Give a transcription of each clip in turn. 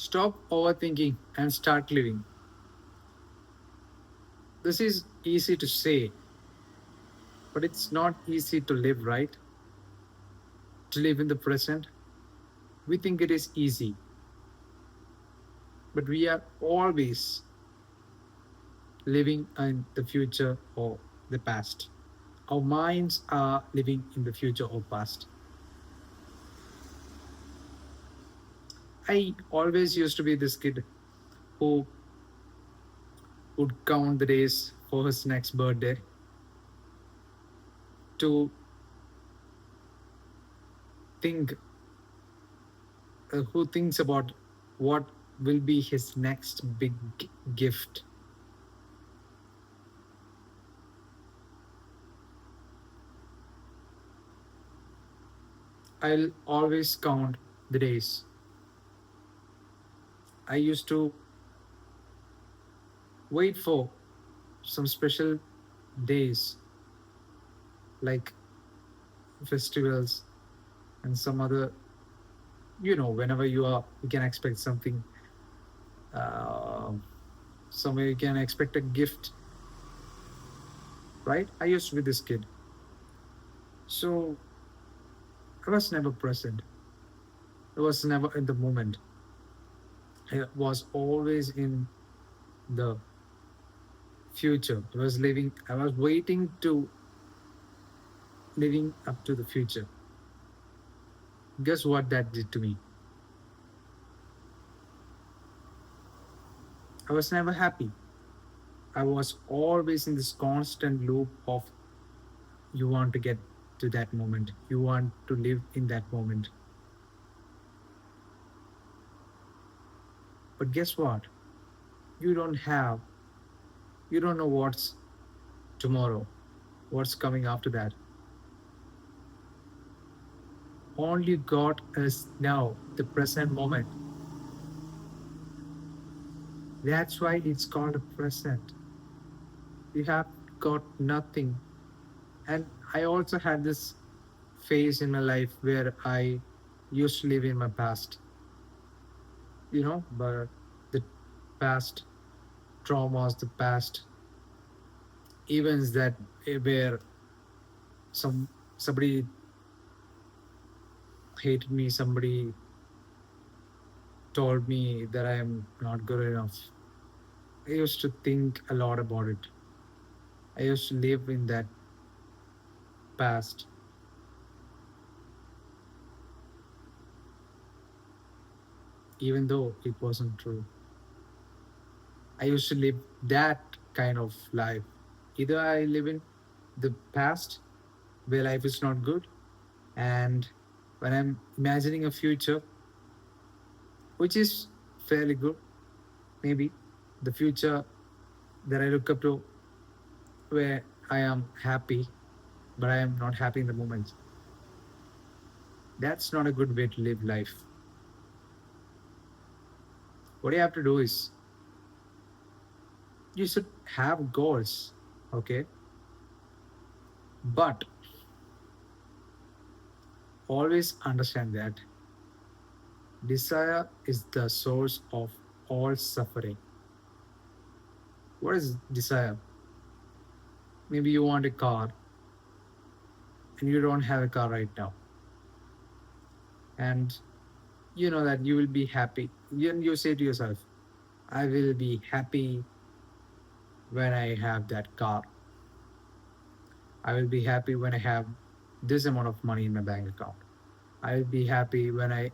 Stop overthinking and start living. This is easy to say, but it's not easy to live, right? To live in the present. We think it is easy, but we are always living in the future or the past. Our minds are living in the future or past. I always used to be this kid who would count the days for his next birthday to think, who thinks about what will be his next big gift. I'll always count the days. I used to wait for some special days like festivals and some other, whenever you can expect something, uh, somewhere you can expect a gift, right? I used to be this kid. So I was never present. I was never in the moment. I was always in the future. I was waiting to living up to the future. Guess what that did to me? I was never happy. I was always in this constant loop of you want to get to that moment. You want to live in that moment. But guess what? You don't have, you don't know what's tomorrow, what's coming after that. All you got is now, the present moment. That's why it's called a present. You have got nothing. And I also had this phase in my life where I used to live in my past, but the past traumas, the past events that where somebody hated me, somebody told me that I am not good enough. I used to think a lot about it. I used to live in that past, even though it wasn't true. I used to live that kind of life. Either I live in the past where life is not good, and when I'm imagining a future which is fairly good, maybe the future that I look up to where I am happy, but I am not happy in the moment. That's not a good way to live life. What you have to do is you should have goals, okay? But always understand that desire is the source of all suffering. What is desire? Maybe you want a car and you don't have a car right now. And you know that you will be happy. You say to yourself, I will be happy when I have that car. I will be happy when I have this amount of money in my bank account. I will be happy when I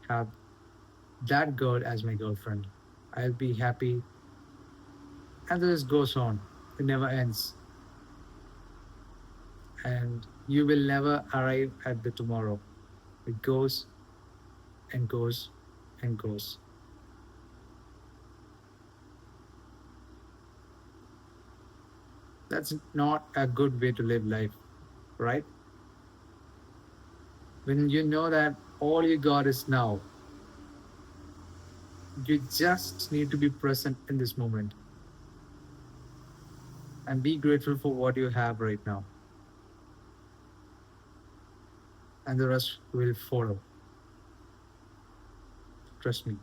have that girl as my girlfriend. I'll be happy. And this goes on. It never ends. And you will never arrive at the tomorrow. It goes and goes and goes. That's not a good way to live life, right? When you know that all you got is now, you just need to be present in this moment and be grateful for what you have right now, and the rest will follow. Trust me.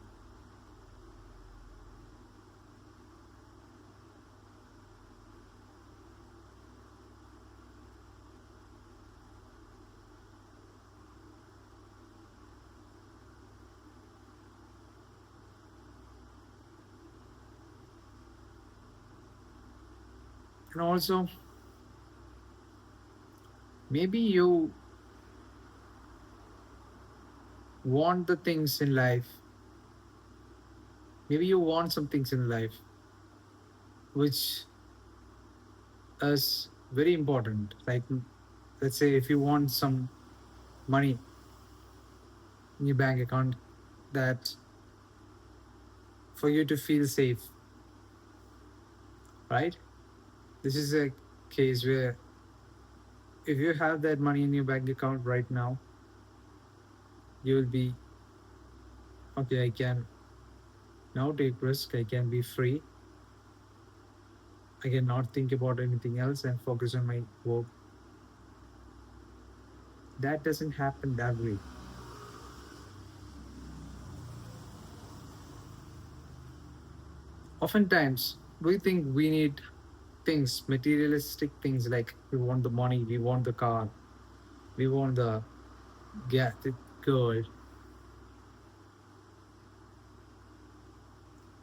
And also, maybe you want the things in life, maybe you want some things in life which is very important. Like, let's say if you want some money in your bank account, that for you to feel safe, right? This is a case where if you have that money in your bank account right now, you will be okay. I can now take risk. I can be free. I can not think about anything else and focus on my work. That doesn't happen that way. Oftentimes, we think we need things, materialistic things, like we want the money, we want the car, we want the girl,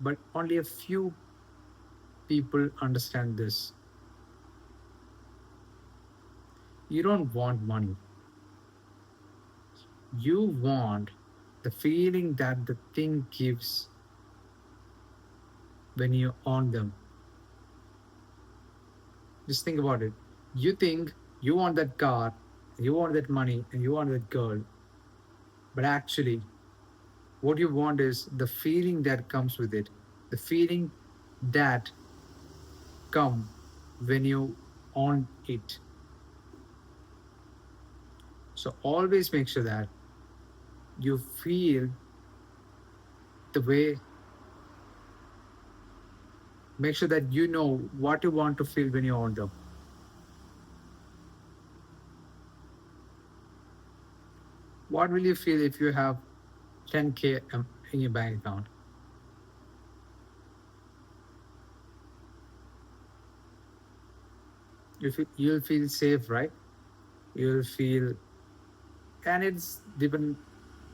but only a few people understand this. You don't want money. You want the feeling that the thing gives when you own them. Just think about it. You think you want that car, you want that money, and you want that girl, but actually, what you want is the feeling that comes with it, the feeling that come when you own it. So always make sure that you feel the way, make sure that you know what you want to feel when you own them. What will you feel if you have 10K in your bank account? You'll feel safe, right? You'll feel, and it's different,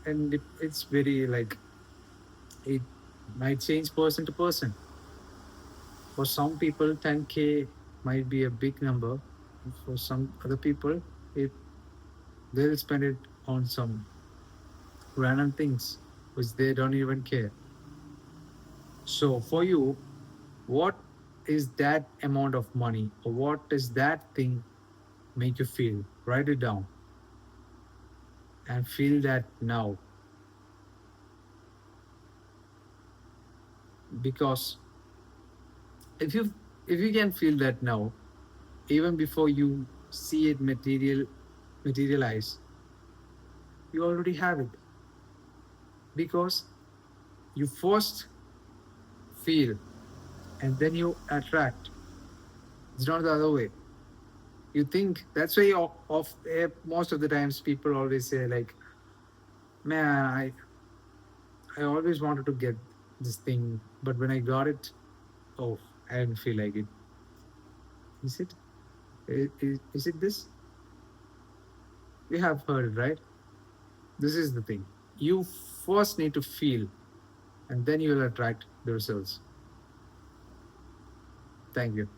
and it's very like, it might change person to person. For some people, 10K might be a big number. For some other people, it they'll spend it on some random things which they don't even care. So for you, what is that amount of money, or what does that thing make you feel? Write it down and feel that now. Because if you can feel that now, even before you see it materialize, you already have it. Because you first feel and then you attract. It's not the other way. You think that's why most of the times people always say like, man, I always wanted to get this thing, but when I got it, oh, I didn't feel like it. Is it? Is it this? You have heard it, right? This is the thing. You first need to feel, and then you will attract the results. Thank you.